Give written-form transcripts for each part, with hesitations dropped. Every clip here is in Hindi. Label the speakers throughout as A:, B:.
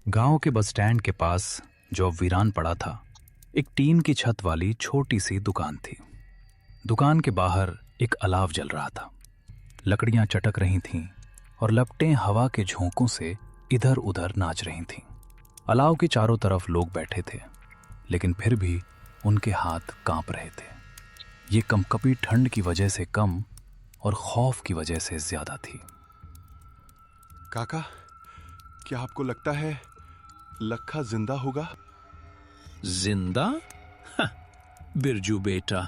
A: गांव के बस स्टैंड के पास, जो अब वीरान पड़ा था, एक टीन की छत वाली छोटी सी दुकान थी। दुकान के बाहर एक अलाव जल रहा था। लकड़ियां चटक रही थीं और लपटें हवा के झोंकों से इधर उधर नाच रही थीं। अलाव के चारों तरफ लोग बैठे थे, लेकिन फिर भी उनके हाथ कांप रहे थे। ये कंपकपी ठंड की वजह से कम और खौफ की वजह से ज्यादा थी।
B: काका, क्या आपको लगता है लखा जिंदा होगा?
C: जिंदा? हाँ, बिरजू बेटा,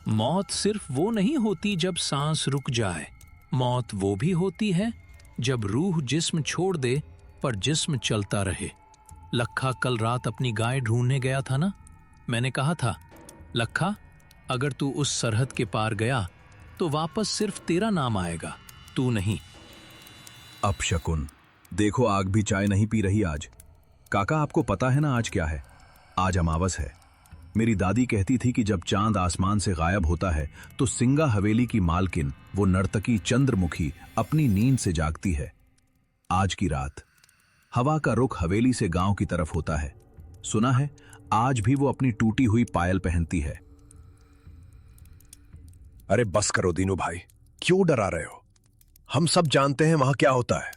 C: मौत सिर्फ वो नहीं होती जब सांस रुक जाए। मौत वो भी होती है जब रूह जिस्म छोड़ दे पर जिस्म चलता रहे। लखा कल रात अपनी गाय ढूंढने गया था ना। मैंने कहा था, लखा, अगर तू उस सरहद के पार गया तो वापस सिर्फ तेरा नाम आएगा, तू नहीं।
D: अपशकुन, देखो आग भी चाय नहीं पी रही आज। काका, आपको पता है ना आज क्या है? आज अमावस है। मेरी दादी कहती थी कि जब चांद आसमान से गायब होता है तो सिंगा हवेली की मालकिन, वो नर्तकी चंद्रमुखी, अपनी नींद से जागती है। आज की रात हवा का रुख हवेली से गांव की तरफ होता है। सुना है आज भी वो अपनी टूटी हुई पायल पहनती है।
E: अरे बस करो दीनू भाई, क्यों डरा रहे हो? हम सब जानते हैं वहां क्या होता है,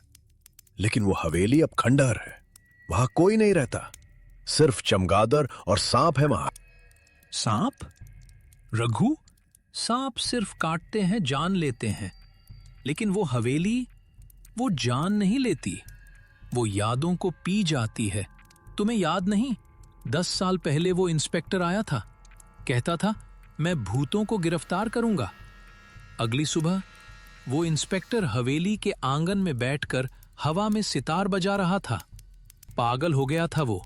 E: लेकिन वो हवेली अब खंडहर है। वहां कोई नहीं रहता, सिर्फ चमगादड़ और सांप है वहां।
C: सांप? रघु, सांप सिर्फ काटते हैं, जान लेते हैं, लेकिन वो हवेली, वो जान नहीं लेती, वो यादों को पी जाती है। तुम्हें याद नहीं, 10 साल पहले वो इंस्पेक्टर आया था, कहता था मैं भूतों को गिरफ्तार करूंगा। अगली सुबह वो इंस्पेक्टर हवेली के आंगन में बैठकर हवा में सितार बजा रहा था। पागल हो गया था वो।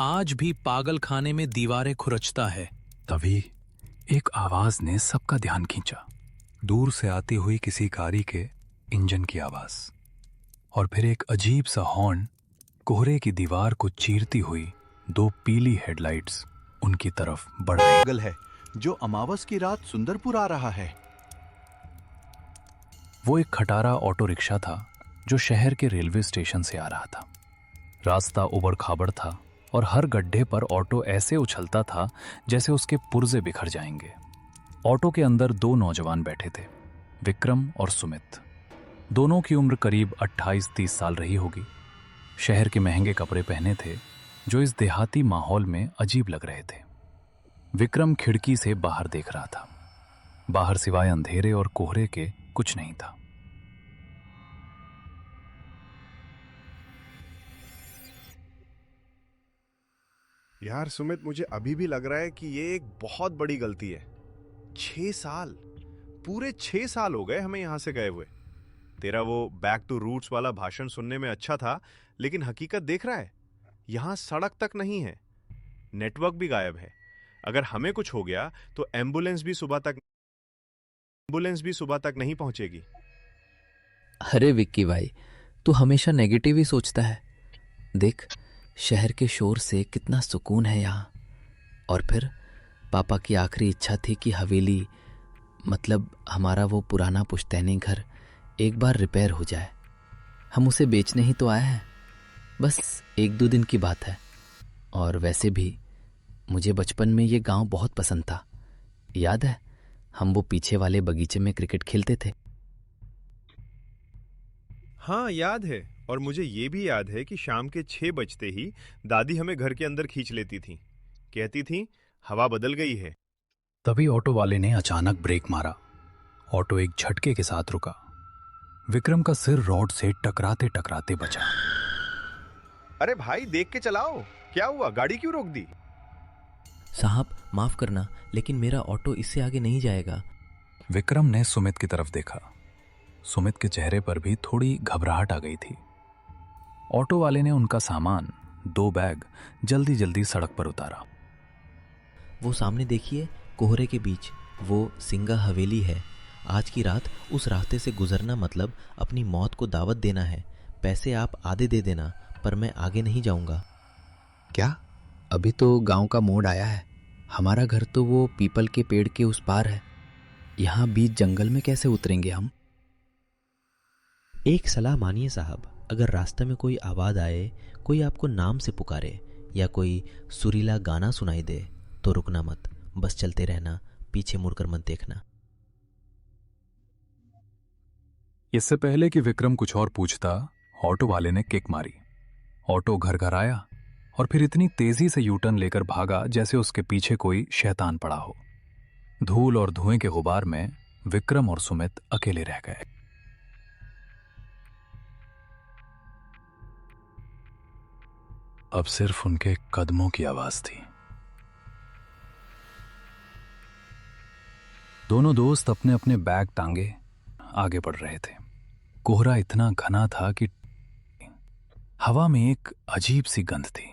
C: आज भी पागल खाने में दीवारें खुरचता है।
A: तभी एक आवाज ने सबका ध्यान खींचा। दूर से आती हुई किसी गाड़ी के इंजन की आवाज, और फिर एक अजीब सा हॉर्न। कोहरे की दीवार को चीरती हुई 2 पीली हेडलाइट्स उनकी तरफ बढ़ रही।
B: पागल है जो अमावस की रात सुंदरपुर आ रहा है।
A: वो एक खटारा ऑटो रिक्शा था जो शहर के रेलवे स्टेशन से आ रहा था। रास्ता उबड़ खाबड़ था और हर गड्ढे पर ऑटो ऐसे उछलता था जैसे उसके पुर्जे बिखर जाएंगे। ऑटो के अंदर 2 नौजवान बैठे थे, विक्रम और सुमित। दोनों की उम्र करीब 28-30 साल रही होगी। शहर के महंगे कपड़े पहने थे जो इस देहाती माहौल में अजीब लग रहे थे। विक्रम खिड़की से बाहर देख रहा था। बाहर सिवाय अंधेरे और कोहरे के कुछ नहीं था।
B: यार सुमित, मुझे अभी भी लग रहा है कि ये एक बहुत बड़ी गलती है। 6 साल, पूरे 6 साल हो गए हमें यहां से गए हुए। तेरा वो बैक टू रूट्स वाला भाषण सुनने में अच्छा था, लेकिन हकीकत देख रहा है, यहां सड़क तक नहीं है, नेटवर्क भी गायब है। अगर हमें कुछ हो गया तो एम्बुलेंस भी सुबह तक नहीं पहुंचेगी।
F: अरे विक्की भाई, तू हमेशा नेगेटिव ही सोचता है। देख, शहर के शोर से कितना सुकून है यहाँ। और फिर पापा की आखिरी इच्छा थी कि हवेली, मतलब हमारा वो पुराना पुश्तैनी घर, एक बार रिपेयर हो जाए। हम उसे बेचने ही तो आए हैं, बस 1-2 दिन की बात है। और वैसे भी मुझे बचपन में ये गांव बहुत पसंद था। याद है, हम वो पीछे वाले बगीचे में क्रिकेट खेलते थे।
B: हाँ याद है, और मुझे ये भी याद है कि शाम के 6 बजते ही दादी हमें घर के अंदर खींच लेती थी, कहती थी हवा बदल गई है।
A: तभी ऑटो वाले ने अचानक ब्रेक मारा। ऑटो एक झटके के साथ रुका। विक्रम का सिर रॉड से टकराते टकराते बचा।
B: अरे भाई, देख के चलाओ, क्या हुआ? गाड़ी क्यों रोक दी?
F: साहब माफ करना, लेकिन मेरा ऑटो इससे आगे नहीं जाएगा।
A: विक्रम ने सुमित की तरफ देखा। सुमित के चेहरे पर भी थोड़ी घबराहट आ गई थी। ऑटो वाले ने उनका सामान, 2 बैग, जल्दी जल्दी सड़क पर उतारा।
F: वो सामने देखिए, कोहरे के बीच वो सिंगा हवेली है। आज की रात उस रास्ते से गुजरना मतलब अपनी मौत को दावत देना है। पैसे आप आधे दे देना, पर मैं आगे नहीं जाऊंगा।
G: क्या? अभी तो गांव का मोड़ आया है। हमारा घर तो वो पीपल के पेड़ के उस पार है। यहाँ बीच जंगल में कैसे उतरेंगे हम?
H: एक सलाह मानिए साहब, अगर रास्ते में कोई आवाज़ आए, कोई आपको नाम से पुकारे या कोई सुरीला गाना सुनाई दे तो रुकना मत, बस चलते रहना, पीछे मुड़कर मत देखना।
A: इससे पहले कि विक्रम कुछ और पूछता, ऑटो वाले ने किक मारी। ऑटो घर घर आया और फिर इतनी तेजी से यूटर्न लेकर भागा जैसे उसके पीछे कोई शैतान पड़ा हो। धूल और धुएं के गुबार में विक्रम और सुमित अकेले रह गए। अब सिर्फ उनके कदमों की आवाज थी। दोनों दोस्त अपने अपने बैग टांगे आगे बढ़ रहे थे। कोहरा इतना घना था कि हवा में एक अजीब सी गंध थी।